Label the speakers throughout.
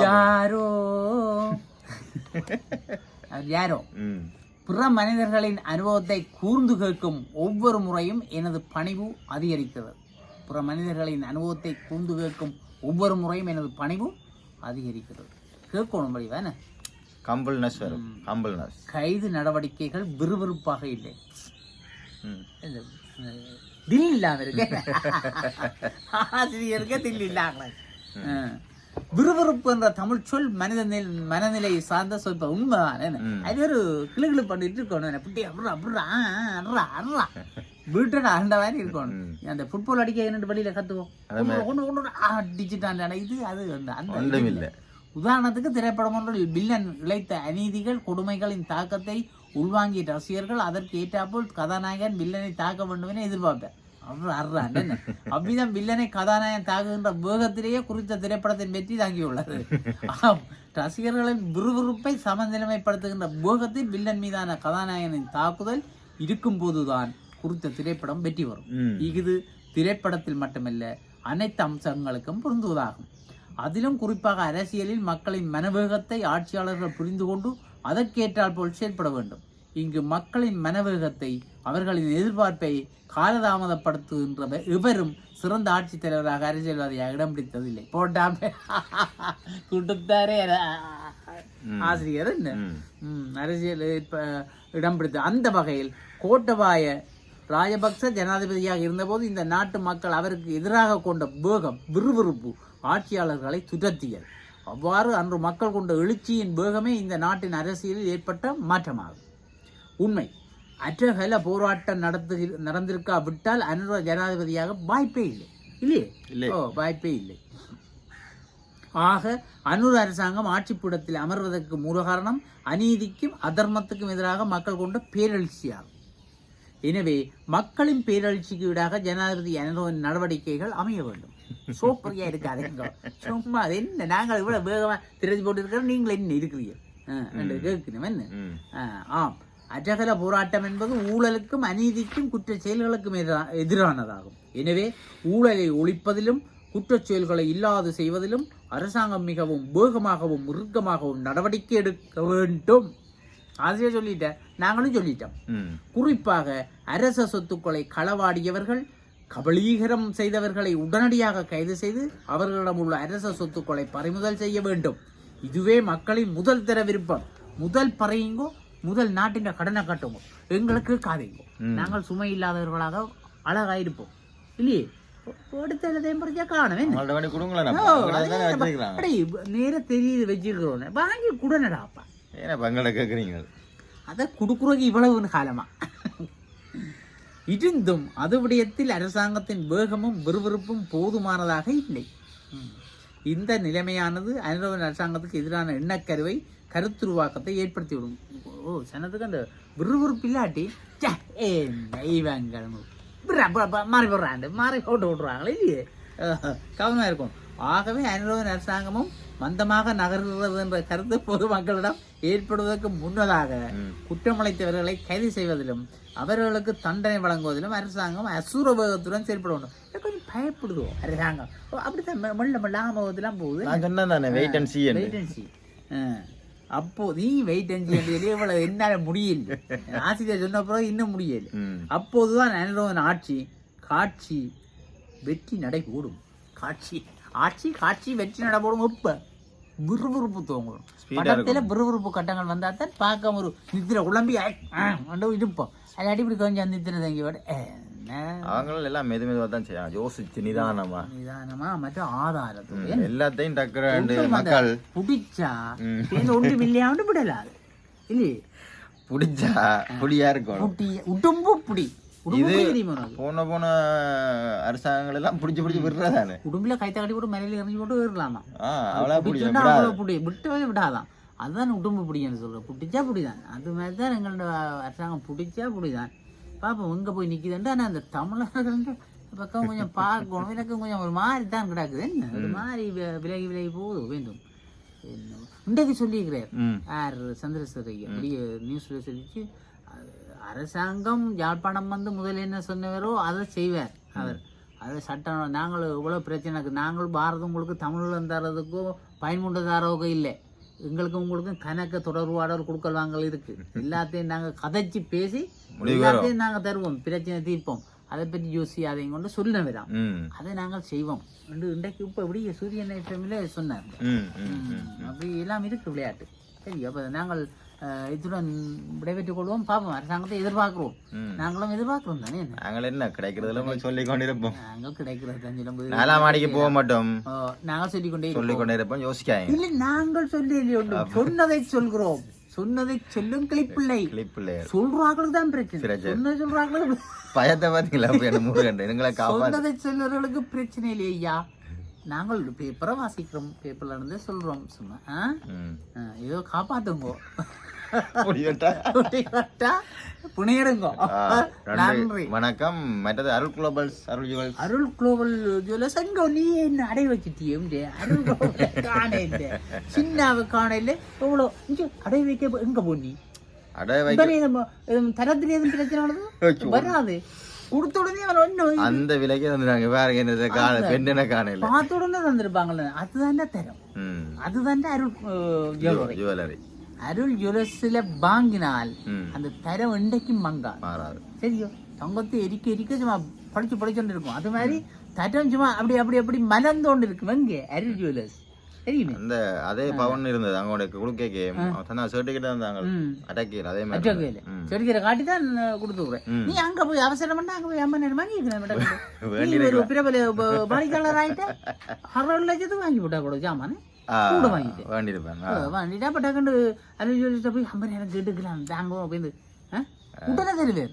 Speaker 1: யாரோ யாரோ பிற மனிதர்களின் அனுபவத்தை கூர்ந்து கேட்கும் ஒவ்வொரு முறையும் எனது பணிவு அதிகரிக்கிறது. பிற மனிதர்களின் அனுபவத்தை கூர்ந்து கேட்கும் ஒவ்வொரு முறையும் எனது பணிவு அதிகரிக்கிறது. கேட்கணும் படி வேணே கைது நடவடிக்கைகள் விறுவிறுப்பாக இல்லை. தில் இல்லாம இருக்க ஆசிரியருக்கு தில் இல்லாம விறுவிறுப்பு என்ற தமிழ் சொல் மனநிலை சார்ந்த சொல். உண்மைதான். அது ஒரு கிளுகிளு பண்ணிட்டு இருக்கணும். வீட்டோட அந்த மாதிரி இருக்கணும். அந்த ஃபுட்பால் அடிக்க என்னென்று வெளியில கத்துவோம் அடிச்சுட்டான். இது அது அந்த உதாரணத்துக்கு திரைப்படம் ஒன்று வில்லன் இழைத்த அநீதிகள் கொடுமைகளின் தாக்கத்தை உள்வாங்கிய ரசிகர்கள் அதற்கு ஏற்றாப்போல் கதாநாயகன் வில்லனை தாக்க வேண்டும் என எதிர்பார்ப்பேன். அவ்விதம் வில்லனை கதாநாயகன் தாக்குகின்ற வேகத்திலேயே குறித்த திரைப்படத்தின் வெற்றி தாங்கியுள்ளது. ரசிகர்களின் விறுவிறுப்பை சமநிலைமைப்படுத்துகின்ற வேகத்தில் வில்லன் மீதான கதாநாயகனின் தாக்குதல் இருக்கும் போதுதான் குறித்த திரைப்படம் வெற்றி வரும். இது திரைப்படத்தில் மட்டுமல்ல அனைத்து அம்சங்களுக்கும் பொருந்துவதாகும். அதிலும் குறிப்பாக அரசியலில் மக்களின் மனவேகத்தை ஆட்சியாளர்கள் புரிந்து கொண்டு அதற்கேற்றால் போல் செயல்பட வேண்டும். இங்கு மக்களின் மனவேகத்தை அவர்களின் எதிர்பார்ப்பை காலதாமதப்படுத்துகின்ற எவரும் சிறந்த ஆட்சித் தலைவராக அரசியல்வாதியாக இடம் பிடித்ததில்லை. போட்டாமே கொடுத்தாரே ஆசிரியர் அரசியல் இடம் பிடித்த அந்த வகையில் கோட்டபாய ராஜபக்ச ஜனாதிபதியாக இருந்தபோது இந்த நாட்டு மக்கள் அவருக்கு எதிராக கொண்ட வேகம் விறுவிறுப்பு ஆட்சியாளர்களை துரத்தியது. அவ்வாறு அன்று மக்கள் கொண்ட எழுச்சியின் வேகமே இந்த நாட்டின் அரசியலில் ஏற்பட்ட மாற்றமாகும். உண்மை அற்றகல போராட்டம் நடந்திருக்காவிட்டால் அனுர ஜனாதிபதியாக வாய்ப்பே இல்லை. இல்லையே வாய்ப்பே இல்லை. ஆக அனுர அரசாங்கம் ஆட்சிப்பீடத்தில் அமர்வதற்கு மூல காரணம் அநீதிக்கும் அதர்மத்துக்கும் எதிராக மக்கள் கொண்ட பேரெழுச்சியாகும். எனவே மக்களின் பேரெழுச்சிக்கு ஈடாக ஜனாதிபதி அனுரவின் நடவடிக்கைகள் அமைய வேண்டும். சோப்பரியா இருக்காதுங்க. சும்மா அது என்ன நாங்கள் இவ்வளவு வேகமா திரைச்சி போட்டு இருக்கிறோம், நீங்கள் என்ன இருக்கிறீங்க கேட்கணும் என்ன? ஆம், அஜகல போராட்டம் என்பது ஊழலுக்கும் அநீதிக்கும் குற்ற செயல்களுக்கும் எதிரானதாகும். எனவே ஊழலை ஒழிப்பதிலும் குற்றச் செயல்களை இல்லாது செய்வதிலும் அரசாங்கம் மிகவும் வேகமாகவும் இறுக்கமாகவும் நடவடிக்கை எடுக்க வேண்டும். ஆசிரியர் சொல்லிட்டேன், நாங்களும் சொல்லிட்டோம். குறிப்பாக அரச சொத்துக்களை களவாடியவர்கள் கபலீகரம் செய்தவர்களை உடனடியாக கைது செய்து அவர்களிடம் உள்ள அரச சொத்துக்களை பறிமுதல் செய்ய வேண்டும். இதுவே மக்களின் முதல் தர விருப்பம். முதல் பறையுங்கோ, முதல் நாட்டின் கடனை கட்டுவோம், எங்களுக்கு காதைங்கோ. நாங்கள் சுமை இல்லாதவர்களாக அழகாயிருப்போம். இல்லையே நேர தெரியுது வச்சிருக்கிறோம். வாங்கி குடனடாப்பா அதை குடுக்குறதுக்கு இவ்வளவு காலமா இருந்தும் அது விடயத்தில் அரசாங்கத்தின் வேகமும் விறுவிறுப்பும் போதுமானதாக இல்லை. இந்த நிலைமையானது அனுரவின் அரசாங்கத்துக்கு எதிரான எண்ணக்கருவை கருத்துருவாக்கத்தை ஏற்படுத்திவிடும். சனத்துக்கு அந்த விறுவிறுப்பு இல்லாட்டி மாறி போடுறாண்டு மாறி போட்டு விடுறாங்களே இல்லையே, கவனமாக இருக்கும். ஆகவே அனுரவின் அரசாங்கமும் மந்தமாக நகர்கிறது என்ற கருத்து பொதுமக்களிடம் ஏற்படுவதற்கு முன்னதாக குற்றமளித்தவர்களை கைது செய்வதிலும் அவர்களுக்கு தண்டனை வழங்குவதிலும் அரசாங்கம் அசூர வேகத்துடன் செயல்பட வேண்டும். கொஞ்சம் பயப்படுதோ அரசாங்கம், அப்படித்தான் மெல்ல மெல்லாமலாம் போகுது. அப்போ நீ வெயிட் அண்ட் இவ்வளவு என்னால முடியல, ஆசிரியர் சொன்ன பிறகு இன்னும் முடியல. அப்போதுதான் அனுரவின் ஆட்சி காட்சி வெற்றி நடைபோடும். ஆட்சி வெற்றி நடைபோடும். இப்ப விறுவிறுப்பு தோங்கணும். படத்துல விறுவிறுப்பு கட்டங்கள் வந்தா தான் பார்க்க ஒரு நித்திர குழம்பி இருப்போம். அது அடிப்படி கொஞ்சம் நித்திர தங்கி விட
Speaker 2: அவங்களும் எல்லாம் மெதுவா தான் செய்யலாம். யோசிச்சு நிதானமா
Speaker 1: மற்றும் ஆதாரத்தோட
Speaker 2: எல்லாத்தையும் டக்குற மக்கள்
Speaker 1: பிடிச்சா ஒன்று இல்லையாண்டு விடலாது இல்லையே.
Speaker 2: பிடிச்சா புடியா இருக்கும்.
Speaker 1: உடம்பு புடி
Speaker 2: போன அரசாங்கங்கள் எல்லாம் பிடிச்சு விடுறதானே.
Speaker 1: உடம்புல கைத்த கட்டி போட்டு மேலே இறங்கி போட்டு ஏறலாமா, விட்டவே விடாதான். அதுதான் உடம்பு பிடிக்குன்னு சொல்றேன். பிடிச்சா பிடிதான். அது மாதிரிதான் எங்களோட அரசாங்கம் பிடிச்சா பிடிதான். பாப்போம் எங்க போய் நிக்குதுன்ட்டு. ஆனா அந்த தமிழர்கள் பக்கம் கொஞ்சம் பார்க்கணும். எனக்கு கொஞ்சம் ஒரு மாதிரி தான் கிடக்குது. என்ன ஒரு மாதிரி விலகி போகுது வேண்டும். இன்றைக்கு சொல்லியிருக்கிறார் யார் சந்திரசேகர் ஐயா அப்படியே நியூஸ்ல சொல்லிச்சு, அரசாங்கம் யாழ்ப்பாணம் வந்து முதல் என்ன சொன்னவரோ அதை செய்வார் அவர். அது சட்டம் நாங்கள் இவ்வளோ பிரச்சனைக்கு நாங்கள் பாரதம் உங்களுக்கு தமிழில் தரதுக்கும் பயன்முண்டு தரவுக்கும் இல்லை. எங்களுக்கும் உங்களுக்கும் கணக்கு தொடர்பாடல் கொடுக்கல் வாங்கல் இருக்குது. எல்லாத்தையும் நாங்கள் கதைச்சி பேசி எல்லாத்தையும் நாங்கள் தருவோம், பிரச்சனை தீர்ப்போம். அதை பற்றி யோசியாதையும் கொண்டு சொல்ல வரோம், அதை நாங்கள் செய்வோம். இன்றைக்கு இப்போ எப்படி சூரியன் எஃப்எம்மில் சொன்னார். அப்படி எல்லாம் இருக்குது விளையாட்டு. சரி, அப்போ நாங்கள் இத்துடன் விடைபெற்றுக் கொள்வோம். பார்ப்போம், அரசாங்கத்தை எதிர்பார்க்கிறோம். நாங்களும் எதிர்பார்க்கிறோம் தானே.
Speaker 2: நாங்கள் என்ன கிடைக்கிறதுல சொல்லிக் கொண்டிருப்போம்.
Speaker 1: நாங்கள் கிடைக்கிறது தான்
Speaker 2: நாலாம் மாடிக்கு போக மாட்டோம்.
Speaker 1: நாங்கள் சொல்லிக்கொண்டே
Speaker 2: இருப்போம். யோசிக்காங்க
Speaker 1: இல்லை, நாங்கள் சொல்லி சொன்னதை சொல்கிறோம். சொன்னதை சொல்லும் கிளிப்பிள்ளை சொல்றாங்களுக்கு தான் பிரச்சனை. சொன்னதை சொல்றாங்களுக்கு
Speaker 2: பயத்தை பார்த்தீங்களா?
Speaker 1: சொன்னதை சொல்றவர்களுக்கு பிரச்சனை இல்லையா. நாங்கள் பேப்பரை வாசிக்கிறோம், பேப்பர்ல இருந்து சொல்றோம். சும்மா ஏதோ காப்பாத்துங்கோ, புனையிடுங்கோ. நன்றி,
Speaker 2: வணக்கம். மற்றது அருள் குளோபல்
Speaker 1: ஜுவல்லர்ஸ். அங்க நீ என்ன அடை வச்சுட்டியே? அருள் குளோபல் காண இல்லை, சின்னாவை காண இல்லை. எவ்வளோ அடை வைக்க எங்க போனி? தரத்துல எதுவும் பிரச்சனை வராது. கொடுத்த உடனே
Speaker 2: அந்த விலைக்கு தந்துட்டாங்க. வேற என்ன காணல,
Speaker 1: பார்த்த உடனே தந்துருப்பாங்கல்ல. அதுதான் தரம், அதுதான் அருள் ஜுவல்லரி. அருள் ஜுவல்லர்ஸ்ல வாங்கினால் அந்த தரம் இன்றைக்கும் மாறாது. சரியோ, தங்கத்தை எரிக்க சும்மா படிச்சுட்டு இருக்கும். அது மாதிரி தரம் சும்மா அப்படி மலர்ந்தோண்டு இருக்கும். எங்கே அருள் ஜுவல்லர்ஸ்
Speaker 2: அந்த அதே பவன் இருந்தது அவங்களோட குடுக்கே சர்டிபிகேட் இருந்தாங்க. அடக்கல அதே மாதிரி
Speaker 1: சர்டிபிகேட் காட்டி தான் கொடுத்துக்கிறேன். நீ அங்க போய் அவசரம் பண்ணா அங்க போய் 50 நேரம் வாங்கி இருக்கணும். பிரபல வாடிக்கையாளர் ஆயிட்ட 60 லட்சத்துக்கு வாங்கி போட்டா கூட ஜாமான் கூட வாங்கிட்டு வாங்கிட்டா பட்டாக்கண்டு அலுவலகத்தை போய் 50 நேரம் கேட்டுக்கலாம் தாங்க அப்படின்னு உடனே தெரியுது.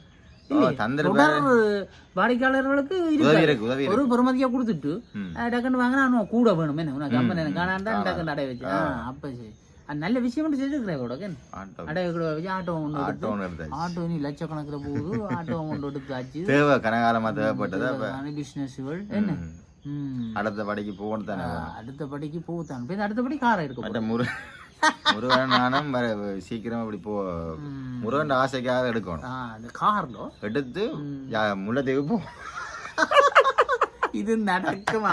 Speaker 1: வாடிக்கையாளர்களுக்கு ஒரு பெருமதியா கொடுத்துட்டு டக்குன்னு வாங்கினா கூட வேணும். என்ன கம்பெனி காணாண்டா டக்குன்னு அடைய வச்சு அப்ப நல்ல விஷயம் செஞ்சுக்கிறேன். அடைய வச்சு ஆட்டோ ஆட்டோ நீ லட்சக்கணக்கில் போகுது. ஆட்டோ கொண்டு எடுத்தாச்சு.
Speaker 2: தேவை கனகாலமா தேவைப்பட்டது
Speaker 1: பிசினஸ்கள். என்ன
Speaker 2: அடுத்த படிக்கு போகத்தான்
Speaker 1: அடுத்தபடி காரை இருக்கும்.
Speaker 2: முருகன் நானும் சீக்கிரம் அப்படி முருகன் ஆசைக்காக எடுக்கணும்.
Speaker 1: கார்ல
Speaker 2: எடுத்து முல்லைத்தீவு போ.
Speaker 1: இது நடக்குமா?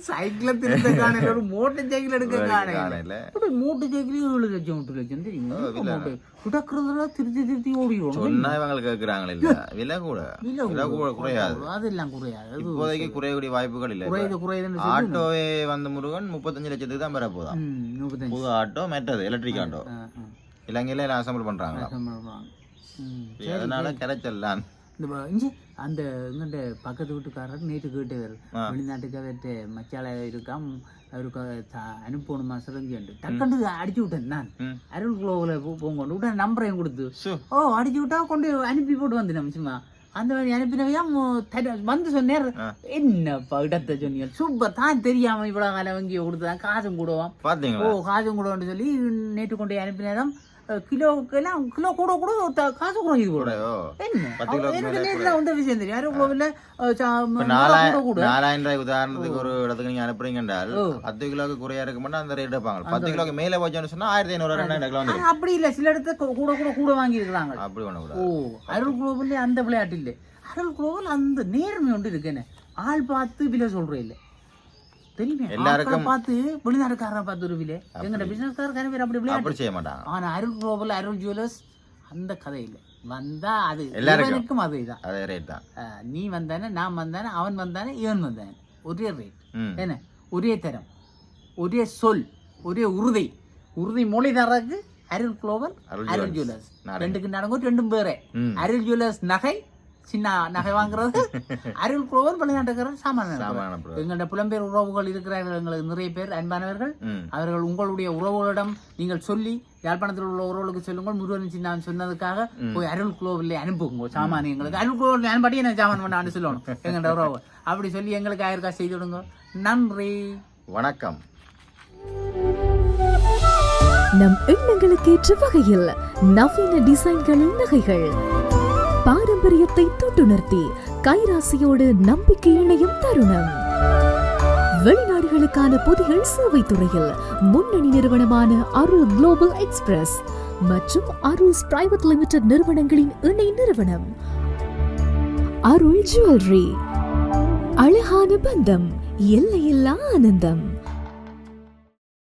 Speaker 1: சைக்கிள திருத்த காணல, ஒரு மோட்டர் சைக்கிள் எடுக்க காணல. மோட்டர் சைக்கிள் 7 லட்சம் 8 லட்சம் தெரியுமா? கிடக்குறதுல திருத்தி ஓடிடும்.
Speaker 2: சொன்னா இவங்க கேட்கறாங்களே, இல்ல விலை கூட குறையாது.
Speaker 1: அதெல்லாம் குறையாது,
Speaker 2: இப்போதைக்கு குறையக்கூடிய வாய்ப்புகள் இல்ல. ஆட்டோவே வந்த முருகன் 35 லட்சத்துக்கு தான் பெற போதான். புது ஆட்டோ மெட்டது எலக்ட்ரிக் ஆட்டோ இலங்கையில அசம்பிள் பண்றாங்க. அதனால கிடைச்சல்லாம்
Speaker 1: இந்த அந்த இங்கிட்ட பக்கத்து வீட்டுக்காரர் நேற்று கேட்டவர் வெளிநாட்டுக்கு அவர்கிட்ட மச்சால இருக்காம், அவருக்கு அனுப்பணுமா சிறஞ்சி டக்குண்டு அடிச்சு விட்டேன். நான் அருள் குளோவில் போங்கொண்டு விட்டா நம்பரையும் கொடுத்து அடிச்சு விட்டா கொண்டு அனுப்பி போட்டு வந்தேன். சும்மா அந்த மாதிரி அனுப்பினவையா வந்து சொன்னேன். என்னப்பா இடத்த சொன்னீங்க, சூப்பர் தான், தெரியாம இவ்வளவு காலம் வங்கியை கொடுத்ததான் காசும் கூடவாம். காசும் கூடன்னு சொல்லி நேற்று கொண்டு அனுப்பினதான். கிலோ கூட காசு கூட இது கூட என்ன விஷயம் தெரியும்.
Speaker 2: 4000 ரூபாய் உதாரணத்துக்கு ஒரு இடத்துக்கு நீங்க அனுப்புறீங்க என்றால் 10 கிலோக்கு குறையா இருக்க மாட்டா அந்த ரேட் வைப்பாங்க. 10 கிலோக்கு மேல போச்சோன்னு சொன்னா 1500
Speaker 1: அப்படி இல்ல. சில இடத்துல கூட வாங்கி இருக்காங்க.
Speaker 2: அப்படி பண்ண
Speaker 1: அருள் குளோபல் அந்த விளையாட்டு இல்லை. அருள் குளோபல் அந்த நேர்மை ஒன்று இருக்குன்னு ஆள் பார்த்து விலை சொல்றேன் இல்லை தெரியுமே. எல்லாருக்கும் பார்த்து வெளிநாடுக்காரரை பார்த்து ஒரு விலை எங்கட பிசினஸ்காரர் பேர் அப்படி விளையாட்டு செய்ய மாட்டாங்க. ஆனா அருள் குளோபல் அருள் ஜுவல்லர்ஸ் அந்த கதை இல்லை. வந்தா அது எல்லாருக்கும் அதுதான், அதே ரேட் தான். நீ வந்தானே, நான் வந்தானே, அவன் வந்தானே, இவன் வந்தானே, ஒரே ரேட். என்ன ஒரே தரம், ஒரே சொல், ஒரே உறுதி மொழி தரக்கு அருள் குளோபல் அருள் ஜுவல்லர்ஸ். ரெண்டுக்கு நடக்கும் ரெண்டும் பேரே. அருள் ஜுவல்லர்ஸ் நகை சின்ன நகை வாங்குறது, அருள் குளோபல் வெளிநாட்டுக்காரர் சாமான. எங்களோட புலம்பெயர் உறவுகள் இருக்கிறார்கள் எங்களுக்கு நிறைய பேர் அன்பானவர்கள். அவர்கள் உங்களுடைய உறவுகளிடம் நீங்கள் சொல்லி யாழ்ப்பாணத்தில் உள்ள உறவுகளுக்கு சொல்லுங்கள். முருகன் சின்ன சொன்னதுக்காக போய் அருள் குளோபல்ல அனுப்புங்க சாமான். எங்களுக்கு அருள் குளோபல் நான் படி எனக்கு சாமான் பண்ண சொல்லணும் எங்களோட உறவு. அப்படி சொல்லி எங்களுக்கு ஆயிருக்கா செய்து விடுங்க. நன்றி, வணக்கம்.
Speaker 3: நம் எண்ணங்களுக்கு ஏற்ற வகையில் நவீன டிசைன்களின் நகைகள், பாரம்பரியத்தை தொட்டுணர்த்தி கைராசியோடு நம்பிக்கை இணையும் தருணம். வெளிநாடுகளுக்கான பொதிகள் சேவை துறையில் முன்னணி நிறுவனமான அருள் குளோபல் எக்ஸ்பிரஸ் மற்றும் அருள்ஸ் பிரைவேட் லிமிடெட் நிறுவனங்களின் இணை நிறுவனம் அருள் ஜுவல்லரி. அழகான பந்தம், எல்லையில்லா ஆனந்தம்.